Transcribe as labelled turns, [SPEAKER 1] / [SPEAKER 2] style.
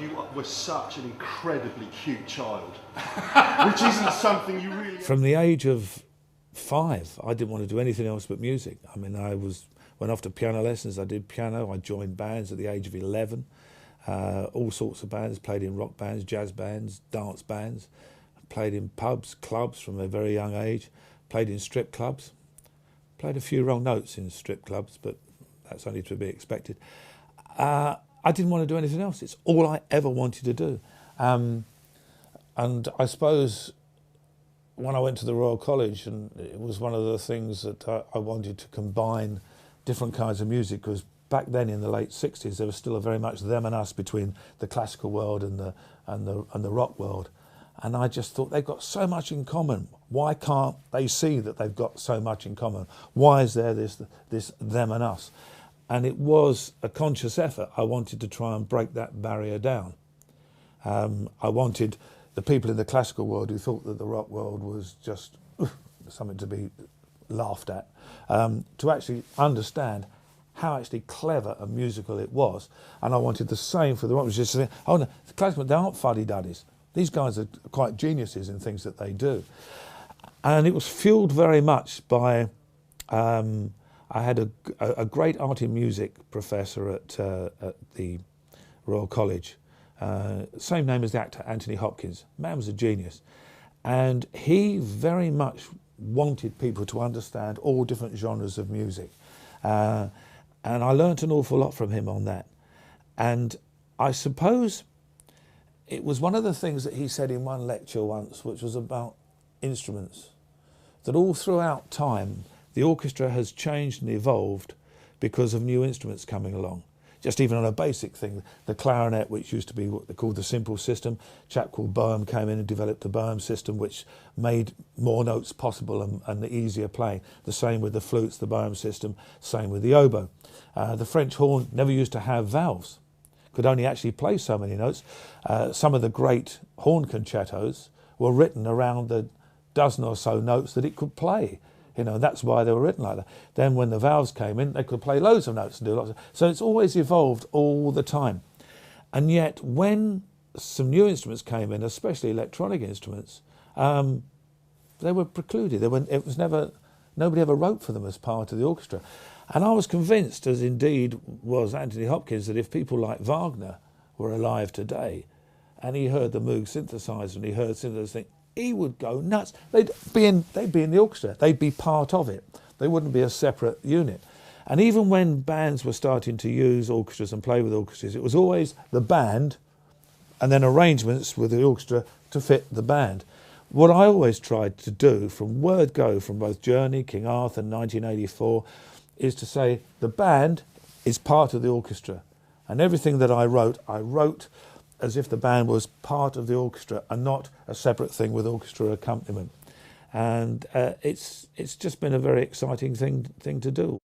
[SPEAKER 1] You were such an incredibly cute child, which isn't something you really...
[SPEAKER 2] From the age of 5, I didn't want to do anything else but music. I mean, went off to piano lessons, I did piano, I joined bands at the age of 11, all sorts of bands, played in rock bands, jazz bands, dance bands, played in pubs, clubs from a very young age, played in strip clubs, played a few wrong notes in strip clubs, but that's only to be expected. I didn't want to do anything else. It's all I ever wanted to do. And I suppose when I went to the Royal College, and it was one of the things that I wanted to combine different kinds of music, because back then in the late 60s there was still a very much them and us between the classical world and the rock world. And I just thought they've got so much in common. Why can't they see that they've got so much in common? Why is there this them and us? And it was a conscious effort. I wanted to try and break that barrier down. I wanted the people in the classical world who thought that the rock world was just something to be laughed at, to actually understand how actually clever and musical it was. And I wanted the same for the rock. It was just saying, oh no, the classical, they aren't fuddy-duddies. These guys are quite geniuses in things that they do. And it was fueled very much by, I had a great art in music professor at the Royal College, same name as the actor, Anthony Hopkins. Man was a genius. And he very much wanted people to understand all different genres of music. And I learnt an awful lot from him on that. And I suppose it was one of the things that he said in one lecture once, which was about instruments, that all throughout time, the orchestra has changed and evolved because of new instruments coming along. Just even on a basic thing, the clarinet, which used to be what they called the simple system, a chap called Boehm came in and developed the Boehm system, which made more notes possible and easier playing. The same with the flutes, the Boehm system, same with the oboe. The French horn never used to have valves, could only actually play so many notes. Some of the great horn concertos were written around the dozen or so notes that it could play. You know, that's why they were written like that. Then when the valves came in, they could play loads of notes and do lots of... So it's always evolved all the time. And yet when some new instruments came in, especially electronic instruments, they were precluded. It was never... Nobody ever wrote for them as part of the orchestra. And I was convinced, as indeed was Anthony Hopkins, that if people like Wagner were alive today and he heard the Moog synthesizer and he heard synthesizer, he would go nuts. They'd be in the orchestra. They'd be part of it. They wouldn't be a separate unit. And even when bands were starting to use orchestras and play with orchestras, it was always the band and then arrangements with the orchestra to fit the band. What I always tried to do from word go, from both Journey, King Arthur, 1984, is to say the band is part of the orchestra. And everything that I wrote as if the band was part of the orchestra and not a separate thing with orchestra accompaniment. And it's just been a very exciting thing to do.